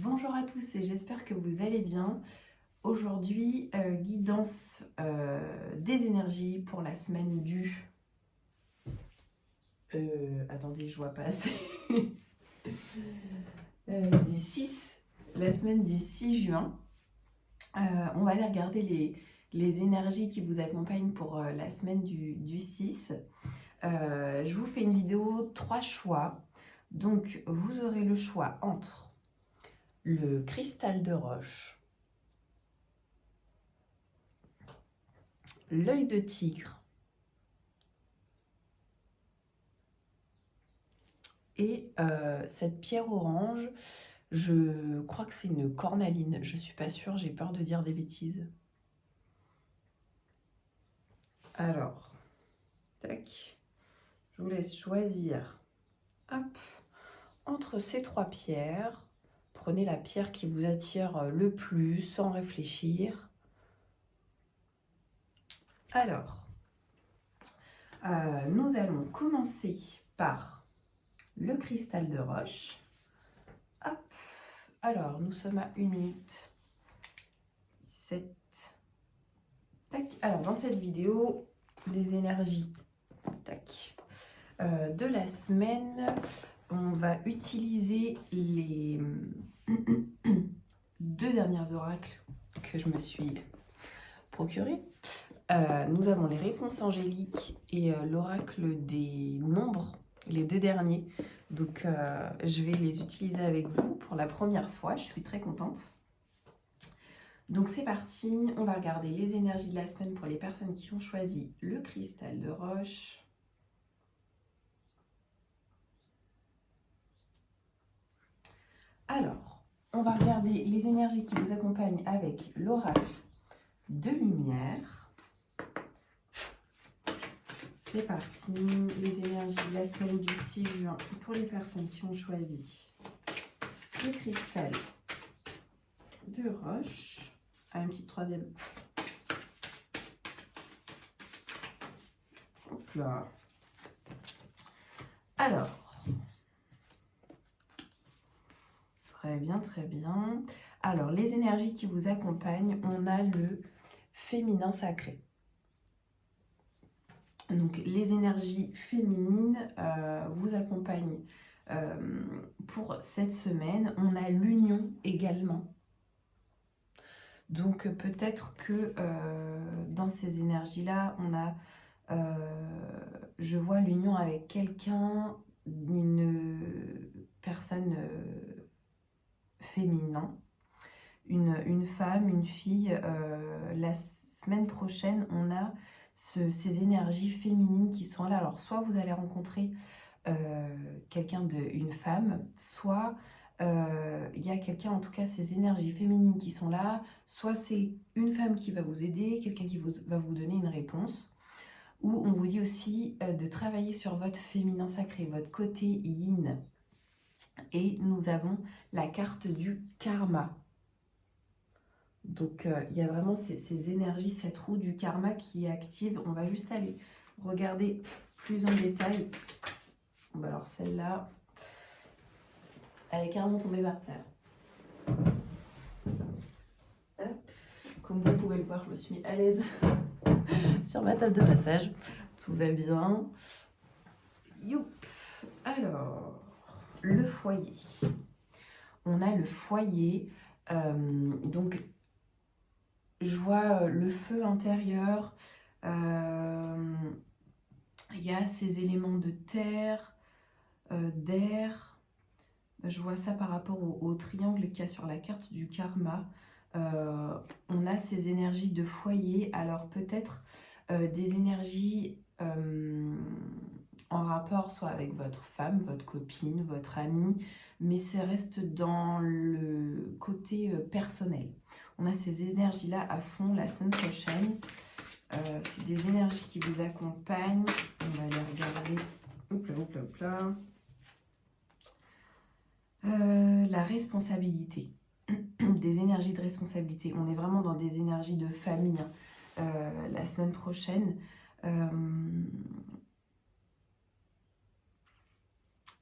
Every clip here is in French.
Bonjour à tous et j'espère que vous allez bien. Aujourd'hui, guidance des énergies pour la semaine du... attendez, je vois pas assez. Du 6, la semaine du 6 juin. On va aller regarder les énergies qui vous accompagnent pour la semaine du 6. Je vous fais une vidéo 3 choix. Donc, vous aurez le choix entre le cristal de roche, l'œil de tigre et cette pierre orange. Je crois que c'est une cornaline, je suis pas sûre, j'ai peur de dire des bêtises. Alors, tac, je vous laisse choisir. Hop, entre ces trois pierres, prenez la pierre qui vous attire le plus sans réfléchir. Alors, nous allons commencer par le cristal de roche. Hop, alors nous sommes à 1 minute 7. Tac. Alors dans cette vidéo, les énergies de la semaine, on va utiliser les 2 derniers oracles que je me suis procurés. Nous avons les réponses angéliques et l'oracle des nombres, les 2 derniers. Donc je vais les utiliser avec vous pour la première fois, je suis très contente. Donc c'est parti, on va regarder les énergies de la semaine pour les personnes qui ont choisi le cristal de roche. Alors, on va regarder les énergies qui vous accompagnent avec l'oracle de lumière. C'est parti, les énergies de la semaine du 6 juin pour les personnes qui ont choisi le cristal de roche. Ah, un petit troisième. Hop là. Alors, très bien, très bien. Alors, les énergies qui vous accompagnent, on a le féminin sacré. Donc, les énergies féminines vous accompagnent pour cette semaine. On a l'union également. Donc, peut-être que dans ces énergies-là, on a, je vois l'union avec quelqu'un, une personne féminin, une femme, une fille. La semaine prochaine, on a ces énergies féminines qui sont là. Alors, soit vous allez rencontrer quelqu'un une femme, soit il y a quelqu'un, en tout cas ces énergies féminines qui sont là, soit c'est une femme qui va vous aider, quelqu'un qui va vous donner une réponse, ou on vous dit aussi de travailler sur votre féminin sacré, votre côté yin. Et nous avons la carte du karma. Donc il y a vraiment ces énergies, cette roue du karma qui est active. On va juste aller regarder plus en détail. Bon, alors celle-là, elle est carrément tombée par terre. Hop. Comme vous pouvez le voir, je me suis mis à l'aise sur ma table de massage. Tout va bien. Youp. Alors, le foyer. On a le foyer. Donc, je vois le feu intérieur. Il y a ces éléments de terre, d'air. Je vois ça par rapport au triangle qu'il y a sur la carte du karma. On a ces énergies de foyer. Alors peut-être des énergies en rapport soit avec votre femme, votre copine, votre amie, mais ça reste dans le côté personnel. On a ces énergies-là à fond la semaine prochaine. C'est des énergies qui vous accompagnent. On va les regarder. Hop là, hop là, hop là. La responsabilité, des énergies de responsabilité. On est vraiment dans des énergies de famille la semaine prochaine.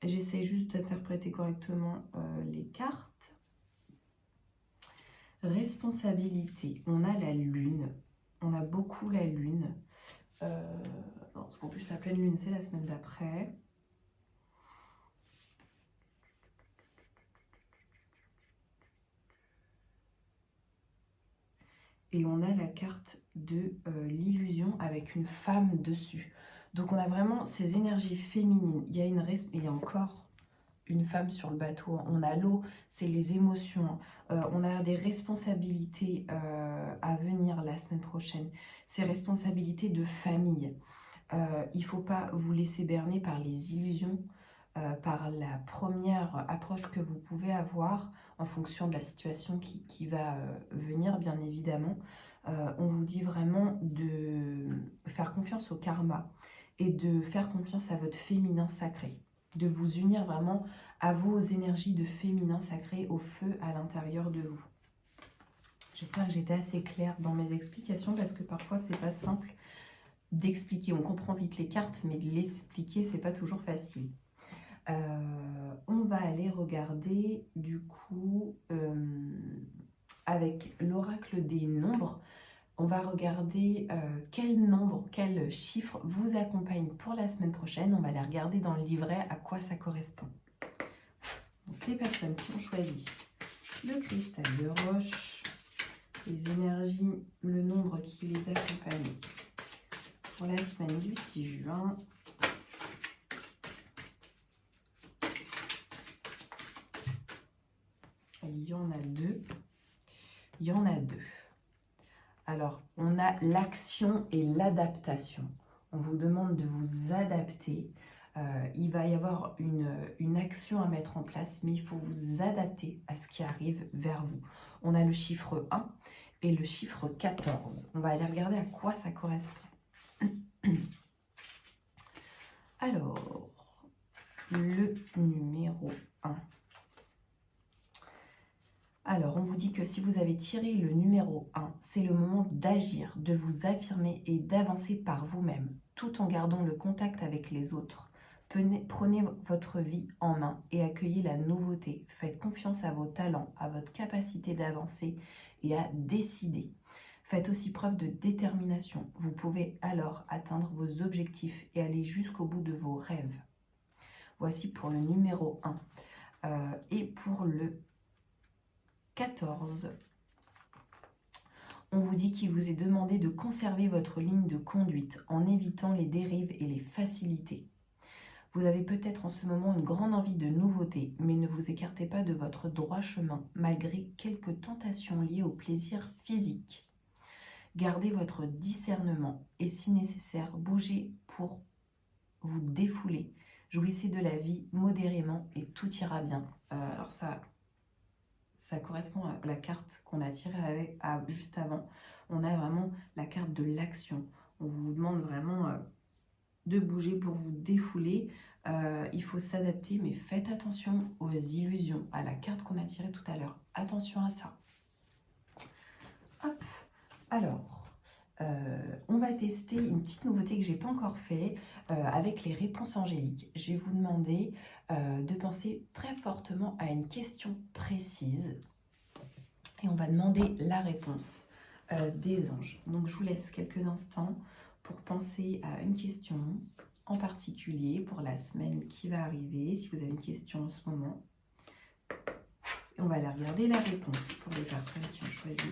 J'essaie juste d'interpréter correctement les cartes. Responsabilité, on a la lune, on a beaucoup la lune. Non, parce qu'en plus la pleine lune c'est la semaine d'après. Et on a la carte de l'illusion avec une femme dessus. Donc on a vraiment ces énergies féminines. Il y a encore une femme sur le bateau. On a l'eau, c'est les émotions. On a des responsabilités à venir la semaine prochaine. Ces responsabilités de famille. Il ne faut pas vous laisser berner par les illusions, par la première approche que vous pouvez avoir en fonction de la situation qui va venir, bien évidemment. On vous dit vraiment de faire confiance au karma et de faire confiance à votre féminin sacré, de vous unir vraiment à vos énergies de féminin sacré, au feu à l'intérieur de vous. J'espère que j'étais assez claire dans mes explications parce que parfois c'est pas simple d'expliquer. On comprend vite les cartes, mais de l'expliquer, c'est pas toujours facile. On va aller regarder du coup avec l'oracle des nombres. On va regarder quel nombre, quel chiffre vous accompagne pour la semaine prochaine. On va aller regarder dans le livret à quoi ça correspond. Donc, les personnes qui ont choisi le cristal de roche, les énergies, le nombre qui les accompagne pour la semaine du 6 juin. Il y en a deux. Il y en a deux. Alors, on a l'action et l'adaptation. On vous demande de vous adapter. Il va y avoir une action à mettre en place, mais il faut vous adapter à ce qui arrive vers vous. On a le chiffre 1 et le chiffre 14. On va aller regarder à quoi ça correspond. Alors, le numéro 1. Alors, on vous dit que si vous avez tiré le numéro 1, c'est le moment d'agir, de vous affirmer et d'avancer par vous-même, tout en gardant le contact avec les autres. Prenez votre vie en main et accueillez la nouveauté. Faites confiance à vos talents, à votre capacité d'avancer et à décider. Faites aussi preuve de détermination. Vous pouvez alors atteindre vos objectifs et aller jusqu'au bout de vos rêves. Voici pour le numéro 1. Et pour le 14, on vous dit qu'il vous est demandé de conserver votre ligne de conduite en évitant les dérives et les facilités. Vous avez peut-être en ce moment une grande envie de nouveauté, mais ne vous écartez pas de votre droit chemin, malgré quelques tentations liées au plaisir physique. Gardez votre discernement et si nécessaire, bougez pour vous défouler. Jouissez de la vie modérément et tout ira bien. Alors ça correspond à la carte qu'on a tirée juste avant. On a vraiment la carte de l'action. On vous demande vraiment de bouger pour vous défouler. Il faut s'adapter, mais faites attention aux illusions, à la carte qu'on a tirée tout à l'heure. Attention à ça. Hop. Alors, on va tester une petite nouveauté que je n'ai pas encore fait avec les réponses angéliques. Je vais vous demander de penser très fortement à une question précise et on va demander la réponse des anges. Donc, je vous laisse quelques instants pour penser à une question en particulier pour la semaine qui va arriver, si vous avez une question en ce moment. Et on va aller regarder la réponse pour les personnes qui ont choisi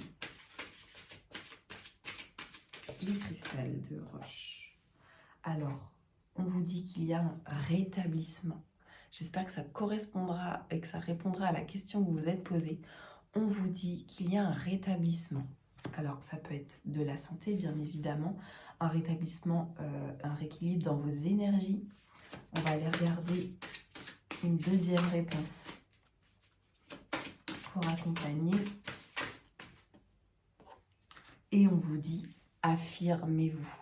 le cristal de roche. Alors, on vous dit qu'il y a un rétablissement. J'espère que ça correspondra et que ça répondra à la question que vous vous êtes posée. On vous dit qu'il y a un rétablissement. Alors que ça peut être de la santé, bien évidemment, un rétablissement, un rééquilibre dans vos énergies. On va aller regarder une deuxième réponse pour accompagner. Et on vous dit, affirmez-vous.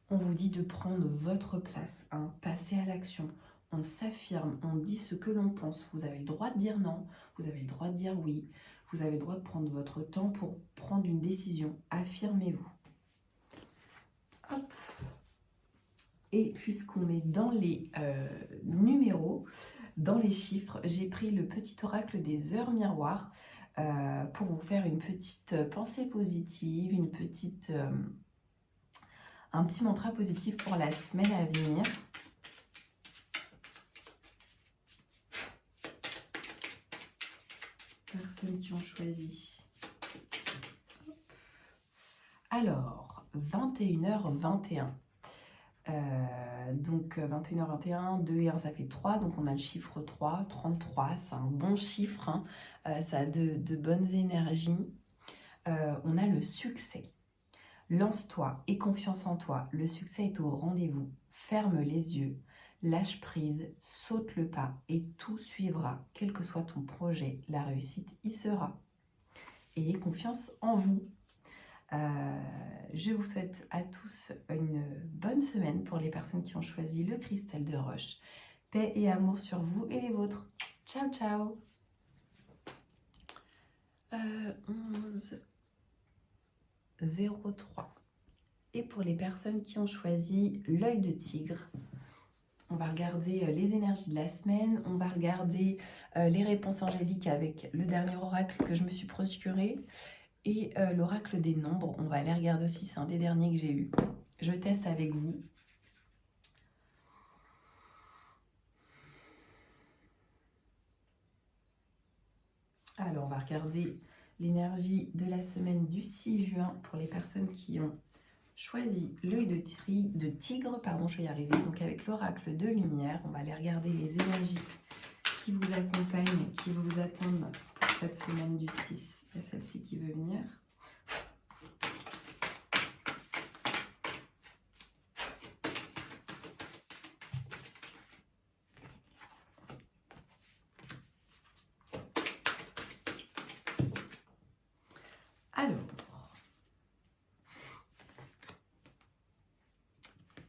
On vous dit de prendre votre place, hein, passer à l'action. On s'affirme, on dit ce que l'on pense. Vous avez le droit de dire non, vous avez le droit de dire oui. Vous avez le droit de prendre votre temps pour prendre une décision. Affirmez-vous. Hop. Et puisqu'on est dans les numéros, dans les chiffres, j'ai pris le petit oracle des heures miroirs pour vous faire une petite pensée positive, un petit mantra positif pour la semaine à venir. Personnes qui ont choisi. Alors, 21h21. Donc 21h21, 2 et 1 ça fait 3, donc on a le chiffre 3, 33, c'est un bon chiffre, hein. Ça a de bonnes énergies. On a le succès. Lance-toi, aie confiance en toi, le succès est au rendez-vous. Ferme les yeux, lâche prise, saute le pas et tout suivra. Quel que soit ton projet, la réussite y sera. Ayez confiance en vous. Je vous souhaite à tous une bonne semaine pour les personnes qui ont choisi le cristal de roche. Paix et amour sur vous et les vôtres. Ciao, ciao. 11-03. Et pour les personnes qui ont choisi l'œil de tigre, on va regarder les énergies de la semaine, on va regarder les réponses angéliques avec le dernier oracle que je me suis procuré. Et l'oracle des nombres, on va aller regarder aussi, c'est un des derniers que j'ai eu. Je teste avec vous. Alors, on va regarder l'énergie de la semaine du 6 juin pour les personnes qui ont choisi l'œil de tigre, pardon, je vais y arriver. Donc avec l'oracle de lumière, on va aller regarder les énergies qui vous accompagnent, qui vous attendent pour cette semaine du 6. Il y a celle-ci qui veut venir.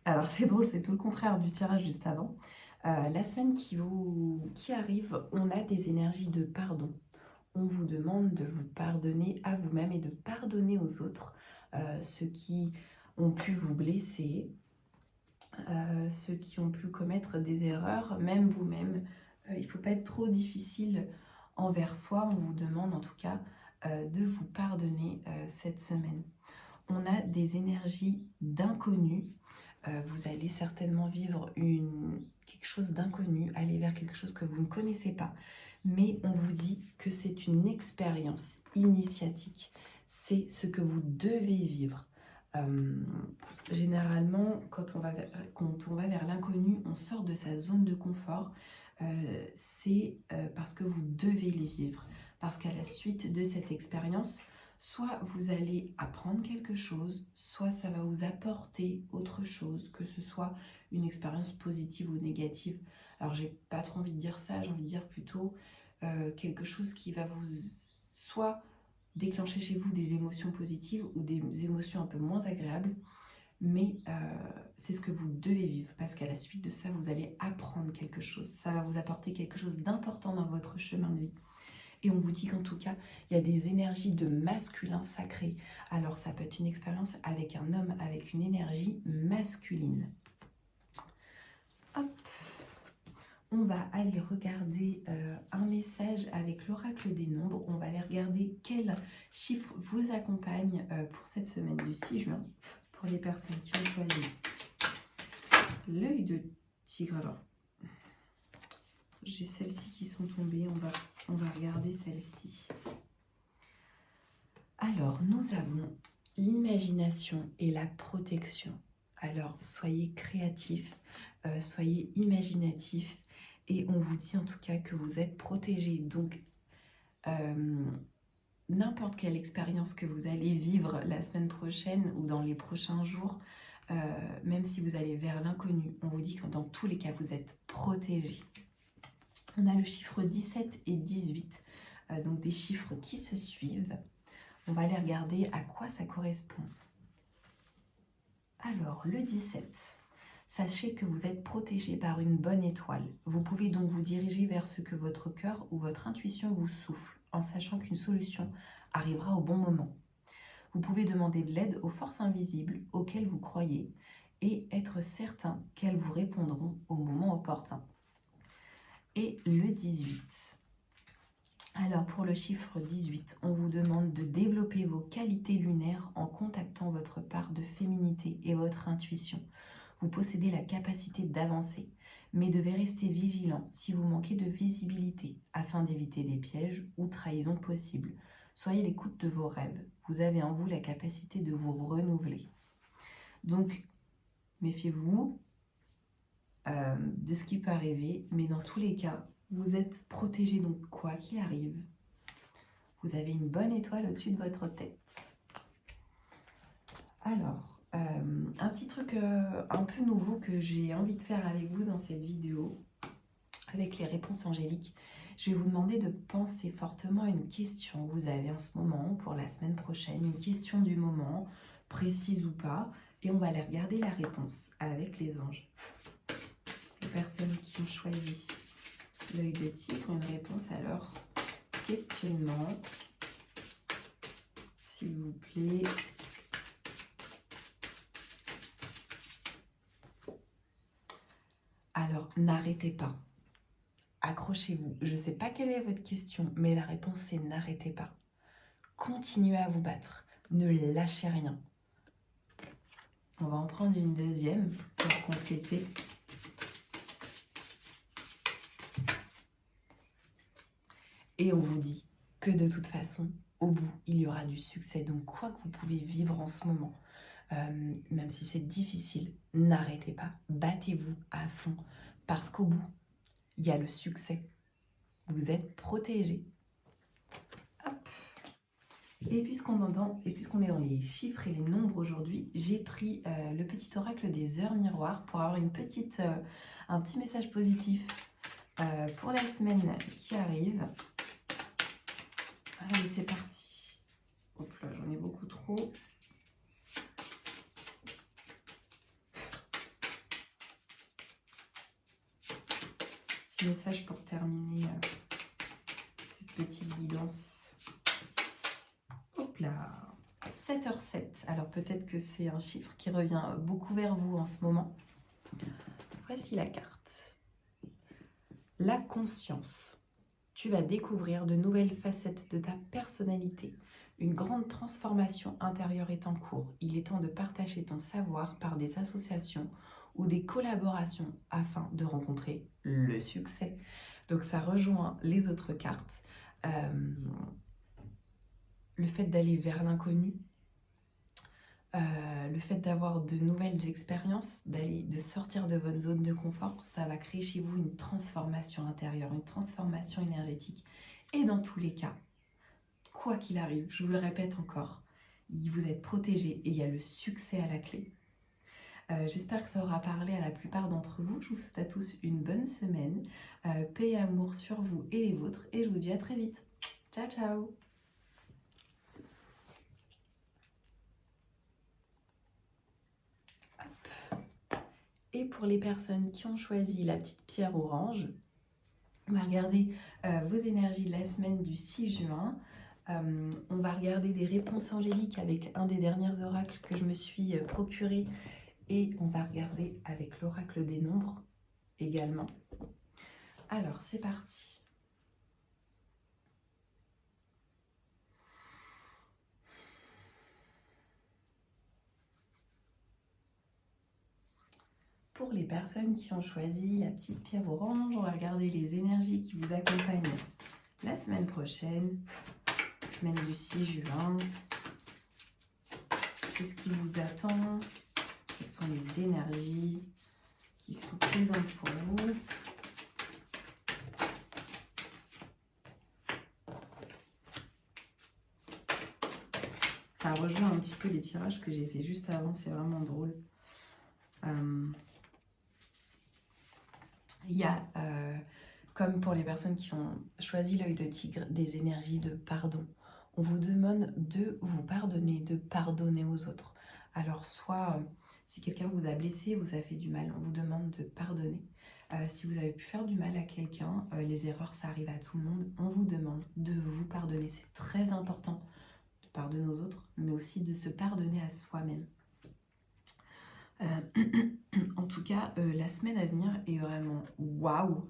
Alors c'est drôle, c'est tout le contraire du tirage juste avant. La semaine qui arrive, on a des énergies de pardon. On vous demande de vous pardonner à vous-même et de pardonner aux autres, ceux qui ont pu vous blesser, ceux qui ont pu commettre des erreurs, même vous-même. Il ne faut pas être trop difficile envers soi. On vous demande en tout cas de vous pardonner cette semaine. On a des énergies d'inconnu. Vous allez certainement vivre quelque chose d'inconnu, aller vers quelque chose que vous ne connaissez pas. Mais on vous dit que c'est une expérience initiatique. C'est ce que vous devez vivre. Généralement, quand on va vers l'inconnu, on sort de sa zone de confort. C'est parce que vous devez les vivre. Parce qu'à la suite de cette expérience, soit vous allez apprendre quelque chose, soit ça va vous apporter autre chose, que ce soit une expérience positive ou négative. Alors j'ai pas trop envie de dire ça, j'ai envie de dire plutôt quelque chose qui va vous soit déclencher chez vous des émotions positives ou des émotions un peu moins agréables, mais c'est ce que vous devez vivre, parce qu'à la suite de ça, vous allez apprendre quelque chose, ça va vous apporter quelque chose d'important dans votre chemin de vie. Et on vous dit qu'en tout cas, il y a des énergies de masculin sacré. Alors ça peut être une expérience avec un homme avec une énergie masculine. Hop. On va aller regarder un message avec l'oracle des nombres. On va aller regarder quels chiffres vous accompagnent pour cette semaine du 6 juin. Pour les personnes qui ont choisi l'œil de tigre. Alors, j'ai celles-ci qui sont tombées. On va regarder celle-ci. Alors, nous avons l'imagination et la protection. Alors, soyez créatifs, soyez imaginatifs. Et on vous dit en tout cas que vous êtes protégés. Donc, n'importe quelle expérience que vous allez vivre la semaine prochaine ou dans les prochains jours, même si vous allez vers l'inconnu, on vous dit que dans tous les cas, vous êtes protégés. On a le chiffre 17 et 18, donc des chiffres qui se suivent. On va aller regarder à quoi ça correspond. Alors, le 17, sachez que vous êtes protégé par une bonne étoile. Vous pouvez donc vous diriger vers ce que votre cœur ou votre intuition vous souffle, en sachant qu'une solution arrivera au bon moment. Vous pouvez demander de l'aide aux forces invisibles auxquelles vous croyez et être certain qu'elles vous répondront au moment opportun. Et le 18. Alors pour le chiffre 18, on vous demande de développer vos qualités lunaires en contactant votre part de féminité et votre intuition. Vous possédez la capacité d'avancer, mais devez rester vigilant si vous manquez de visibilité afin d'éviter des pièges ou trahisons possibles. Soyez l'écoute de vos rêves. Vous avez en vous la capacité de vous renouveler. Donc, méfiez-vous de ce qui peut arriver, mais dans tous les cas, vous êtes protégé, donc quoi qu'il arrive, vous avez une bonne étoile au-dessus de votre tête. Alors, un petit truc un peu nouveau que j'ai envie de faire avec vous dans cette vidéo, avec les réponses angéliques, je vais vous demander de penser fortement à une question que vous avez en ce moment, pour la semaine prochaine, une question du moment, précise ou pas, et on va aller regarder la réponse avec les anges. Les personnes qui ont choisi l'œil de tigre ont une réponse à leur questionnement. S'il vous plaît. Alors, n'arrêtez pas. Accrochez-vous. Je ne sais pas quelle est votre question, mais la réponse c'est n'arrêtez pas. Continuez à vous battre. Ne lâchez rien. On va en prendre une deuxième pour compléter. Et on vous dit que de toute façon, au bout, il y aura du succès. Donc, quoi que vous pouvez vivre en ce moment, même si c'est difficile, n'arrêtez pas. Battez-vous à fond. Parce qu'au bout, il y a le succès. Vous êtes protégés. Hop. Et puisqu'on est dans les chiffres et les nombres aujourd'hui, j'ai pris le petit oracle des heures miroirs pour avoir un petit message positif pour la semaine qui arrive. Allez, c'est parti. Hop là, j'en ai beaucoup trop. Petit message pour terminer cette petite guidance. Hop là, 7h07. Alors peut-être que c'est un chiffre qui revient beaucoup vers vous en ce moment. Voici la carte. La conscience. Tu vas découvrir de nouvelles facettes de ta personnalité. Une grande transformation intérieure est en cours. Il est temps de partager ton savoir par des associations ou des collaborations afin de rencontrer le succès. Donc ça rejoint les autres cartes. Le fait d'aller vers l'inconnu, le fait d'avoir de nouvelles expériences, de sortir de votre zone de confort, ça va créer chez vous une transformation intérieure, une transformation énergétique. Et dans tous les cas, quoi qu'il arrive, je vous le répète encore, vous êtes protégés et il y a le succès à la clé. J'espère que ça aura parlé à la plupart d'entre vous. Je vous souhaite à tous une bonne semaine. Paix et amour sur vous et les vôtres. Et je vous dis à très vite. Ciao, ciao! Et pour les personnes qui ont choisi la petite pierre orange, on va regarder vos énergies de la semaine du 6 juin. On va regarder des réponses angéliques avec un des derniers oracles que je me suis procuré. Et on va regarder avec l'oracle des nombres également. Alors, c'est parti. Pour les personnes qui ont choisi la petite pierre orange, on va regarder les énergies qui vous accompagnent la semaine prochaine, semaine du 6 juin. Qu'est-ce qui vous attend? Quelles sont les énergies qui sont présentes pour vous? Ça rejoint un petit peu les tirages que j'ai fait juste avant, c'est vraiment drôle. Il y a, comme pour les personnes qui ont choisi l'œil de tigre, des énergies de pardon. On vous demande de vous pardonner, de pardonner aux autres. Alors soit, si quelqu'un vous a blessé, vous a fait du mal, on vous demande de pardonner. Si vous avez pu faire du mal à quelqu'un, les erreurs, ça arrive à tout le monde, on vous demande de vous pardonner. C'est très important de pardonner aux autres, mais aussi de se pardonner à soi-même. En tout cas, la semaine à venir est vraiment waouh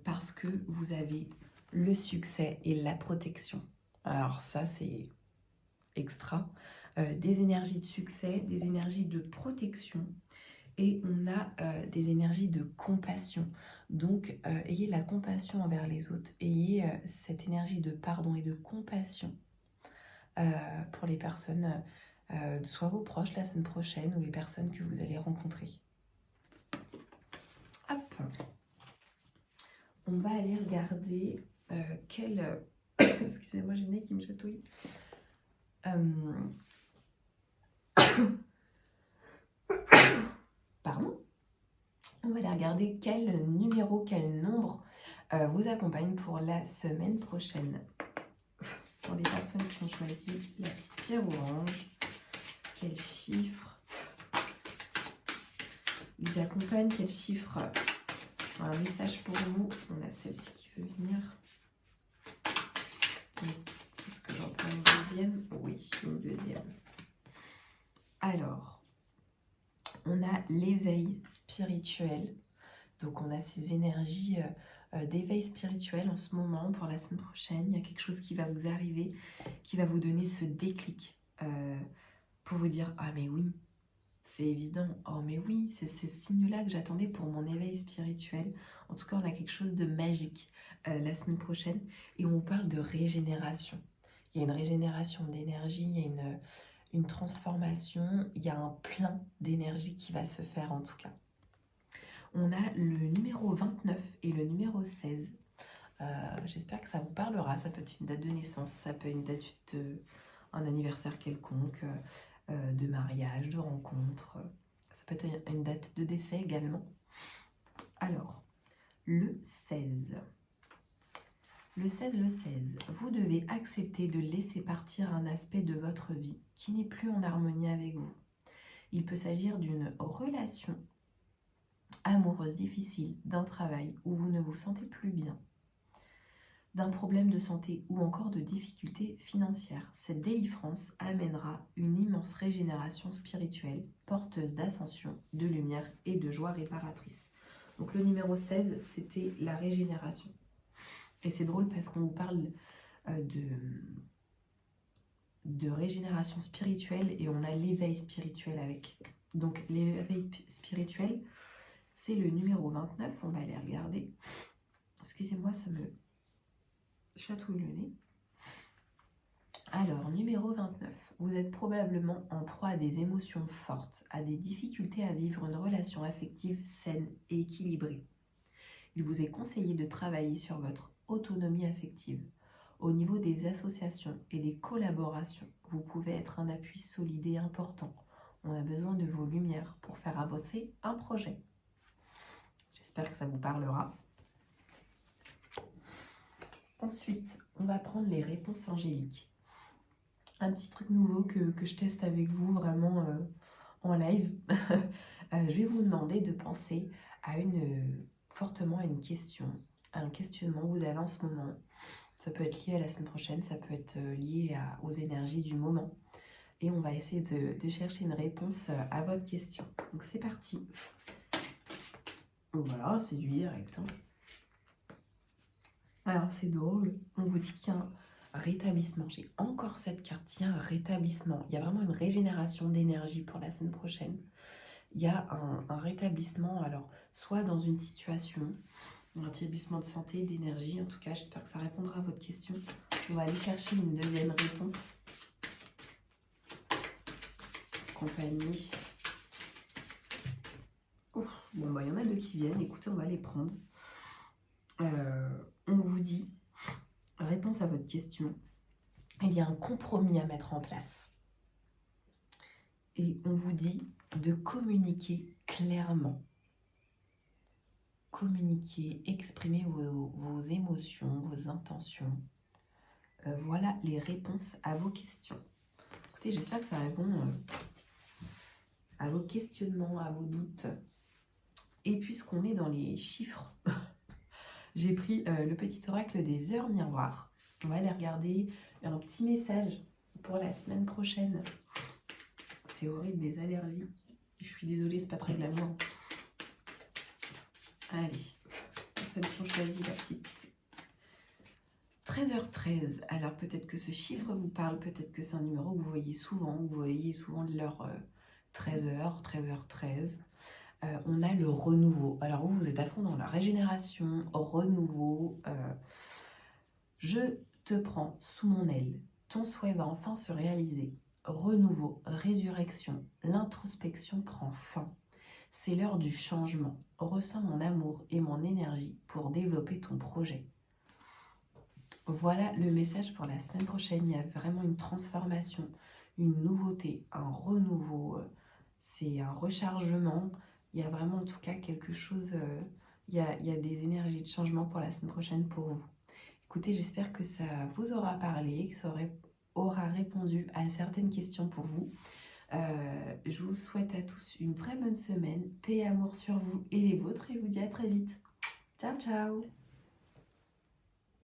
parce que vous avez le succès et la protection. Alors ça, c'est extra. Des énergies de succès, des énergies de protection et on a des énergies de compassion. Donc, ayez la compassion envers les autres, ayez cette énergie de pardon et de compassion pour les personnes, soit vos proches la semaine prochaine ou les personnes que vous allez rencontrer. Hop, on va aller regarder quel... Excusez-moi, j'ai le nez qui me chatouille. Pardon. On va aller regarder quel numéro, quel nombre vous accompagne pour la semaine prochaine. Pour les personnes qui ont choisi la petite pierre orange, quel chiffre ils accompagnent, quel chiffre. Un message pour vous. On a celle-ci qui veut venir. Est-ce que j'en prends une deuxième? Oui, une deuxième. Alors, on a l'éveil spirituel. Donc, on a ces énergies d'éveil spirituel en ce moment. Pour la semaine prochaine, il y a quelque chose qui va vous arriver, qui va vous donner ce déclic pour vous dire « Ah mais oui, c'est évident. Oh mais oui, c'est ce signe-là que j'attendais pour mon éveil spirituel. » En tout cas, on a quelque chose de magique la semaine prochaine. Et on parle de régénération. Il y a une régénération d'énergie, il y a une transformation, il y a un plein d'énergie qui va se faire en tout cas. On a le numéro 29 et le numéro 16. J'espère que ça vous parlera. Ça peut être une date de naissance, ça peut être une date un anniversaire quelconque, de mariage, de rencontre. Ça peut être une date de décès également. Alors, le 16. Le 16, vous devez accepter de laisser partir un aspect de votre vie qui n'est plus en harmonie avec vous. Il peut s'agir d'une relation amoureuse difficile, d'un travail où vous ne vous sentez plus bien, d'un problème de santé ou encore de difficultés financières. Cette délivrance amènera une immense régénération spirituelle, porteuse d'ascension, de lumière et de joie réparatrice. Donc le numéro 16, c'était la régénération. Et c'est drôle parce qu'on vous parle de régénération spirituelle et on a l'éveil spirituel avec. Donc l'éveil spirituel, c'est le numéro 29, on va aller regarder. Excusez-moi, ça me chatouille le nez. Alors, numéro 29, vous êtes probablement en proie à des émotions fortes, à des difficultés à vivre une relation affective saine et équilibrée. Il vous est conseillé de travailler sur votre autonomie affective. Au niveau des associations et des collaborations, vous pouvez être un appui solide et important. On a besoin de vos lumières pour faire avancer un projet. J'espère que ça vous parlera. Ensuite, on va prendre les réponses angéliques. Un petit truc nouveau que je teste avec vous vraiment en live. Je vais vous demander de penser fortement à une question, à un questionnement que vous avez en ce moment. Ça peut être lié à la semaine prochaine, ça peut être lié aux énergies du moment. Et on va essayer de chercher une réponse à votre question. Donc c'est parti. Voilà, c'est du direct. Hein. Alors c'est drôle, on vous dit qu'il y a un rétablissement. J'ai encore cette carte, il y a un rétablissement. Il y a vraiment une régénération d'énergie pour la semaine prochaine. Il y a un rétablissement, alors soit dans une situation, un rétablissement de santé, d'énergie. En tout cas, j'espère que ça répondra à votre question. On va aller chercher une deuxième réponse. Compagnie. Ouf, bon, bah, il y en a deux qui viennent. Écoutez, on va les prendre. On vous dit, réponse à votre question, il y a un compromis à mettre en place. Et on vous dit de communiquer clairement. Communiquer, exprimer vos émotions, vos intentions. Voilà les réponses à vos questions. Écoutez, j'espère que ça répond à vos questionnements, à vos doutes. Et puisqu'on est dans les chiffres, j'ai pris le petit oracle des heures miroirs. On va aller regarder un petit message pour la semaine prochaine. C'est horrible, des allergies. Je suis désolée, c'est pas très glamour. Allez, personne qui ont choisi la petite 13h13. Alors peut-être que ce chiffre vous parle, peut-être que c'est un numéro que vous voyez souvent. Vous voyez souvent l'heure 13h, 13h13. On a le renouveau. Alors vous êtes à fond dans la régénération, renouveau. Je te prends sous mon aile. Ton souhait va enfin se réaliser. Renouveau, résurrection, l'introspection prend fin. C'est l'heure du changement. Ressens mon amour et mon énergie pour développer ton projet. Voilà le message pour la semaine prochaine. Il y a vraiment une transformation, une nouveauté, un renouveau. C'est un rechargement. Il y a vraiment en tout cas quelque chose. Il y a des énergies de changement pour la semaine prochaine pour vous. Écoutez, j'espère que ça vous aura parlé, que ça aura répondu à certaines questions pour vous. Je vous souhaite à tous une très bonne semaine. Paix et amour sur vous et les vôtres et vous dis à très vite. Ciao, ciao!